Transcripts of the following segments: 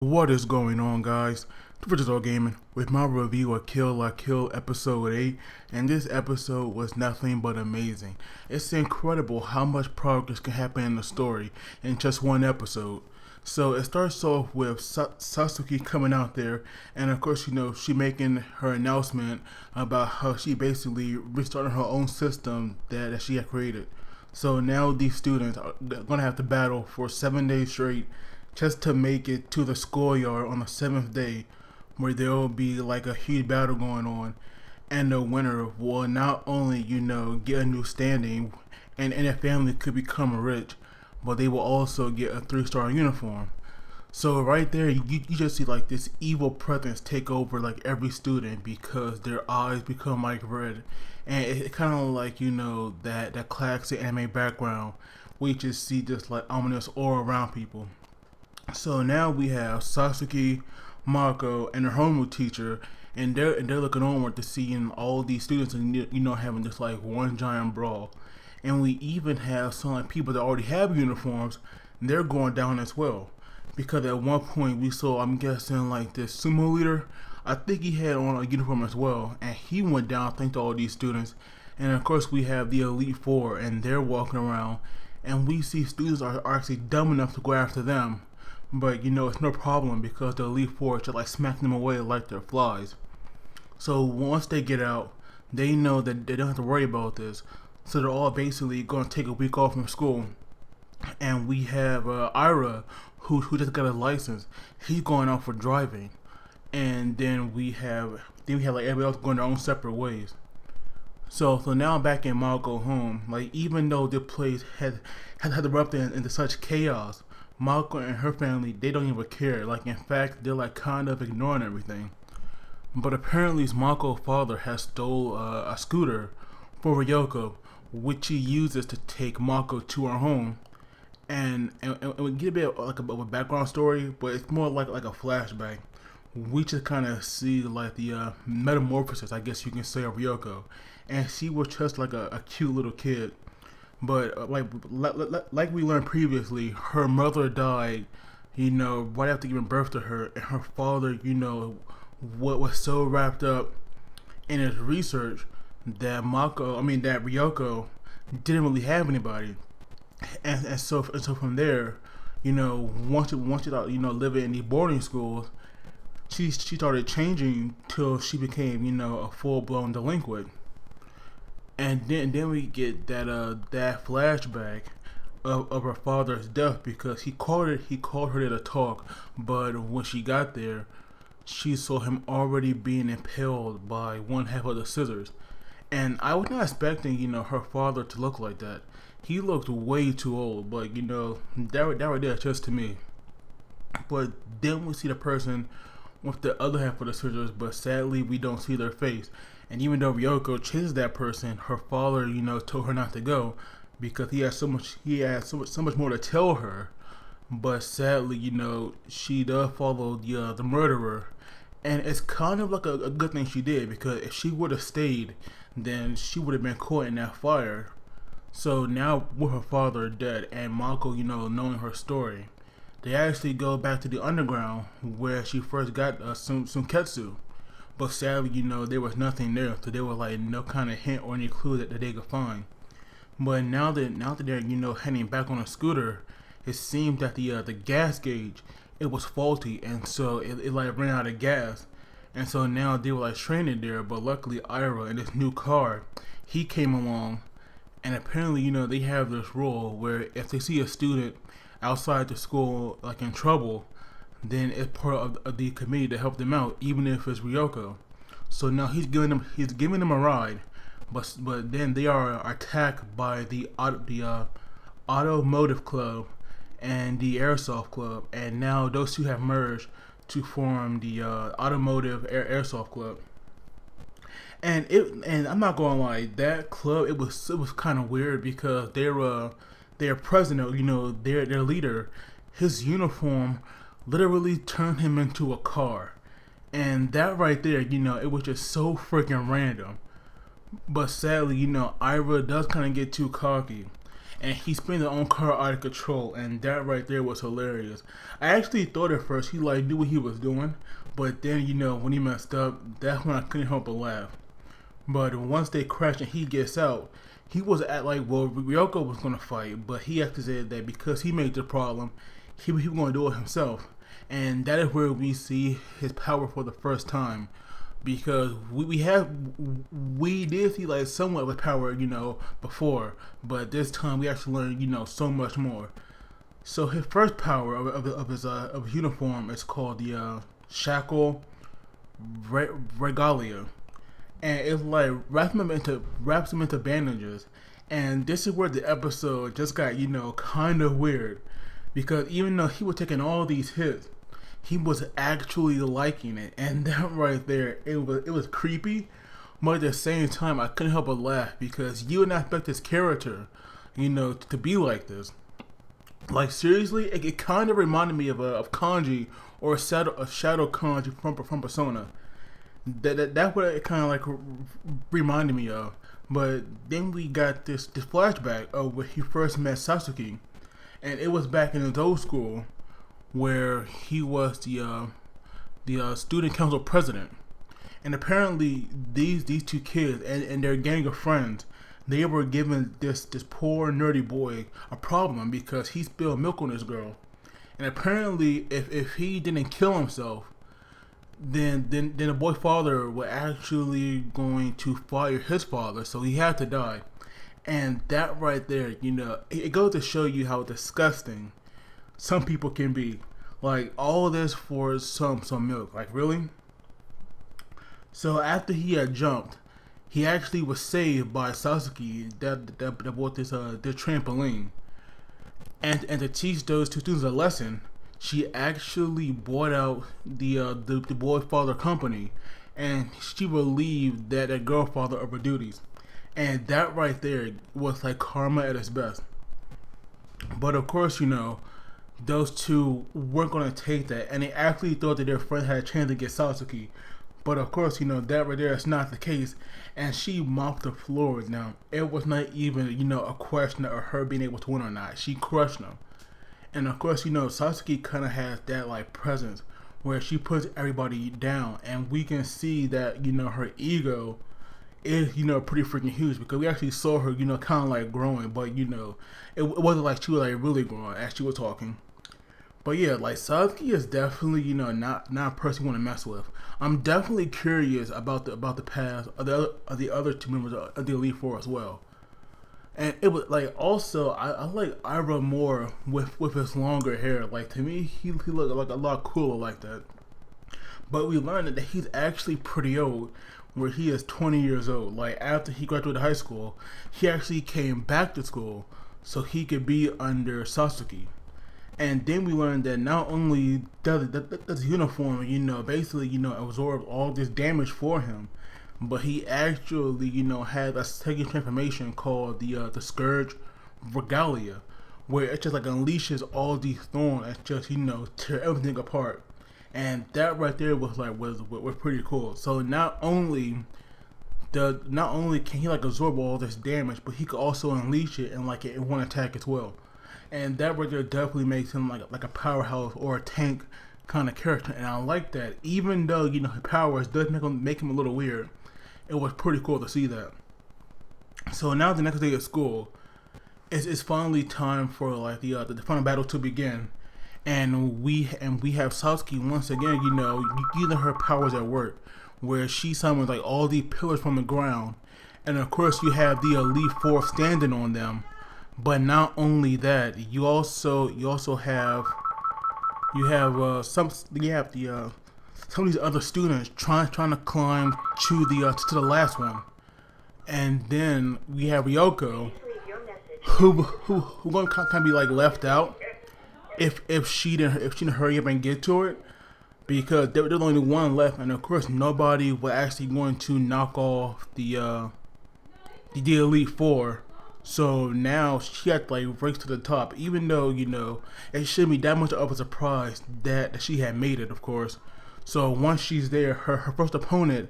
What is going on, guys? Fittest Gaming with my review of Kill la Kill episode 8, and this episode was nothing but amazing. It's incredible how much progress can happen in the story in just one episode. So it starts off with Sasuke coming out there, and of course, she making her announcement about how she basically restarted her own system that she had created. So now these students are gonna have to battle for 7 days straight just to make it to the schoolyard on the seventh day, where there will be like a huge battle going on, and the winner will not only get a new standing, and their family could become rich, but they will also get a 3-star uniform. So right there, you just see like this evil presence take over like every student because their eyes become like red, and it kind of like that classic anime background. We just see this like ominous aura around people. So now we have Sasuke, Mako, and her homeroom teacher, and they're looking onward to seeing all these students and having this like one giant brawl. And we even have some like people that already have uniforms, they're going down as well. Because at one point we saw, I'm guessing like this sumo leader, I think he had on a uniform as well, and he went down thanks to all these students. And of course we have the Elite Four, and they're walking around, and we see students are actually dumb enough to go after them. But it's no problem because the Elite Four just like smack them away like they're flies. So once they get out, they know that they don't have to worry about this. So they're all basically going to take a week off from school. And we have Ira, who just got a license. He's going out for driving. And then we have like everybody else going their own separate ways. So now I'm back in Mako home. Like even though the place had erupted into such chaos, Mako and her family, they don't even care. Like in fact, they're like kind of ignoring everything. But apparently Mako's father has stole a scooter for Ryoko, which he uses to take Mako to her home. And we get a bit of a background story, but it's more like a flashback. We just kind of see like the metamorphosis, I guess you can say, of Ryoko. And she was just like a cute little kid. But like we learned previously, her mother died, right after giving birth to her, and her father, what was so wrapped up in his research that Ryoko didn't really have anybody, and so from there, once she thought, living in these boarding schools, she started changing till she became, a full blown delinquent. And then we get that flashback of her father's death because he called her there to talk, but when she got there, she saw him already being impaled by one half of the scissors. And I was not expecting, her father to look like that. He looked way too old, but that right there is just to me. But then we see the person with the other half of the scissors, but sadly we don't see their face. And even though Ryoko chases that person, her father, told her not to go because he has so much more to tell her. But sadly, she does follow the murderer, and it's kind of like a good thing she did because if she would have stayed, then she would have been caught in that fire. So now with her father dead and Mako, knowing her story, they actually go back to the underground where she first got Sunketsu. But sadly, there was nothing there, so there was like no kind of hint or any clue that they could find. But now that they're heading back on a scooter, it seems that the gas gauge, it was faulty, and so it like ran out of gas, and so now they were like stranded there. But luckily, Ira in this new car, he came along, and apparently they have this rule where if they see a student outside the school like in trouble, then it's part of the committee to help them out, even if it's Ryoko. So now he's giving them a ride, but then they are attacked by the automotive club and the airsoft club, and now those two have merged to form the automotive airsoft club. And I'm not gonna lie, that club it was kind of weird because their president, their leader, his uniform literally turned him into a car. And that right there, it was just so freaking random. But sadly, Ira does kind of get too cocky. and he spun the own car out of control, and that right there was hilarious. I actually thought at first he like knew what he was doing, but then when he messed up, that's when I couldn't help but laugh. But once they crash and he gets out, he was at like, well, Ryoko was gonna fight, but he actually said that because he made the problem, he was gonna do it himself, and that is where we see his power for the first time. Because we did see like somewhat of his power, before, but this time we actually learned, so much more. So his first power of his uniform is called the shackle regalia, and it's like wraps him into bandages. And this is where the episode just got kind of weird, because even though he was taking all these hits, he was actually liking it, and that right there, it was creepy, but at the same time, I couldn't help but laugh, because you would not expect this character, to be like this. Like seriously, it kind of reminded me of Kanji or Shadow Kanji from Persona. That's what it kind of like reminded me of. But then we got this flashback of when he first met Sasuke, and it was back in his old school, where he was the student council president, and apparently these two kids and their gang of friends, they were giving this poor nerdy boy a problem because he spilled milk on this girl, and apparently if he didn't kill himself, then the boy's father was actually going to fire his father, so he had to die. And that right there, it goes to show you how disgusting some people can be. Like, all this for some milk. Like, really? So after he had jumped, he actually was saved by Sasuke that bought this trampoline. And to teach those two students a lesson, she actually bought out the boy's father company, and she relieved that girl father of her duties. And that right there was like karma at its best. But of course, those two weren't going to take that, and they actually thought that their friend had a chance to get Sasuke. But of course, that right there is not the case, and she mopped the floor. Now, it was not even, a question of her being able to win or not. She crushed them. And of course, Sasuke kind of has that like presence where she puts everybody down, and we can see that, her ego is, pretty freaking huge, because we actually saw her, kind of like growing, but, it wasn't like she was like really growing as she was talking. But yeah, like Sasuke is definitely, not a person you want to mess with. I'm definitely curious about the past of the other two members of the Elite Four as well. And it was like, also I like Ira more with his longer hair. Like, to me, he looked like a lot cooler like that. But we learned that he's actually pretty old, where he is 20 years old. Like, after he graduated high school, he actually came back to school so he could be under Sasuke. And then we learned that not only does his uniform, basically, absorb all this damage for him, but he actually, has a second transformation called the Scourge Regalia, where it just like unleashes all these thorns and just, tear everything apart. And that right there was pretty cool. So not only can he like absorb all this damage, but he could also unleash it in one attack as well. And that right there definitely makes him like a powerhouse or a tank kind of character, and I like that. Even though his powers does make him a little weird, it was pretty cool to see that. So now the next day at school, it's finally time for like the final battle to begin, and we have Sasuke once again, using her powers at work, where she summons like all these pillars from the ground, and of course you have the Elite Four standing on them. But not only that, you also have some of these other students trying to climb to the last one, and then we have Ryoko, who gonna kind of be like left out if she didn't hurry up and get to it, because there's only one left, and of course nobody was actually going to knock off the Elite Four. So now she had to like race to the top, even though it shouldn't be that much of a surprise that she had made it, of course. So once she's there, her first opponent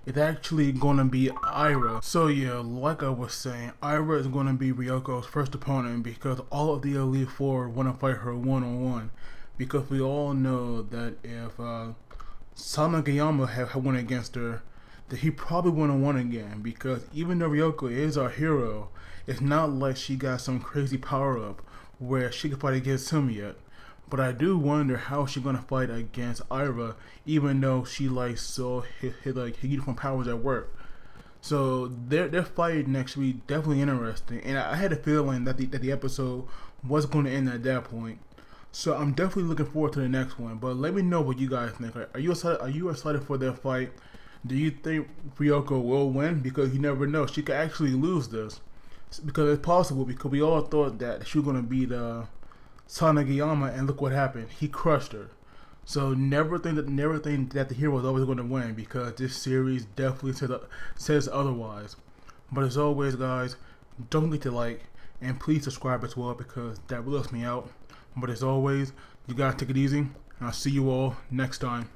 it's actually gonna be Ira. So yeah, like I was saying, Ira is gonna be Ryoko's first opponent because all of the Elite Four wanna fight her one-on-one. Because we all know that if Sanagayama had won against her, that he probably wouldn't have won again. Because even though Ryoko is our hero, it's not like she got some crazy power up where she can fight against him yet. But I do wonder how she's gonna fight against Ira, even though she like so hit uniform powers at work. So their fight next week definitely interesting, and I had a feeling that the episode was going to end at that point. So I'm definitely looking forward to the next one. But let me know what you guys think. Are you excited? Are you excited for their fight? Do you think Ryoko will win? Because you never know, she could actually lose this. Because it's possible. Because we all thought that she was gonna beat Sanagayama, and look what happened. He crushed her. So never think that the hero is always going to win, because this series definitely says otherwise. But as always, guys, don't forget to like and please subscribe as well, because that really helps me out. But as always, you guys take it easy, and I'll see you all next time.